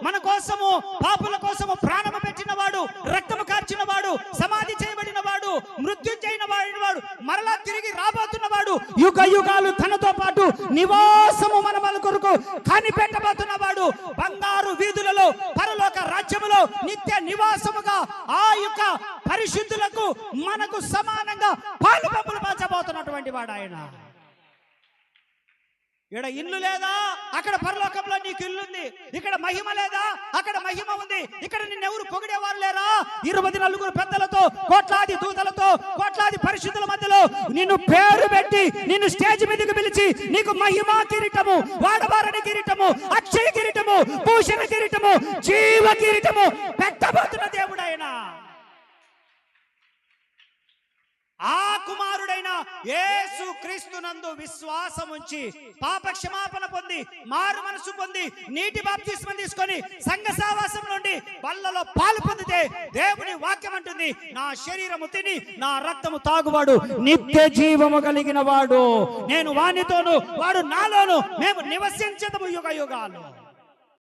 మన కోసము పాపుల కోసము ప్రాణము పెట్టిన వాడు, రక్తము కార్చిన వాడు, సమాధి చేయబడిన వాడు, మృత్యుంజైన వాడు, మరలా తిరిగి రాబోతున్న వాడు, యుగ యుగాలు తనతో పాటు నివాసము మన కొరకు కనిపెట్టబోతున్న వాడు, బంగారు వీధులలో పరలోక రాజ్యములో నిత్య నివాసముగా ఆ యొక్క పరిశుద్ధులకు మనకు సమానంగా పాలు పంపులు పంచబోతున్నటువంటి వాడు ఆయన. ఇక్కడ ఇల్లు లేదా, అక్కడ పరలోకంలో నీకు ఇల్లుంది. ఇక్కడ మహిమ లేదా, అక్కడ మహిమ ఉంది. ఇక్కడ నిన్నెవరు పొగిడేవారు లేరా? 24 పెద్దలతో, కోట్లాది దూతలతో, కోట్లాది పరిశుద్ధుల మధ్యలో నిన్ను పేరు పెట్టి నిన్ను స్టేజ్ మీదకి పిలిచి నీకు మహిమా కిరీటము, వాడవారని కిరీటము, అక్షయ కిరీటము, భూషణ కిరీటము, జీవ కిరీటము పెట్టబోతున్న దేవుడు ఆయన. ఆ కుమారుడైన యేసు క్రీస్తునందు విశ్వాసం ఉంచి పాప క్షమాపణ పొంది మారు మనసు పొంది నీటి బాప్తిస్మం తీసుకొని సంఘ సావాసం నుండి బల్లలో పాలు పొందితే దేవుని వాక్యం అంటుంది, నా శరీరము తిని నా రక్తము తాగువాడు నిత్య జీవము కలిగిన వాడు, నేను వానితోను వాడు నాలోను మేము నివసించదము యుగ యుగాలు.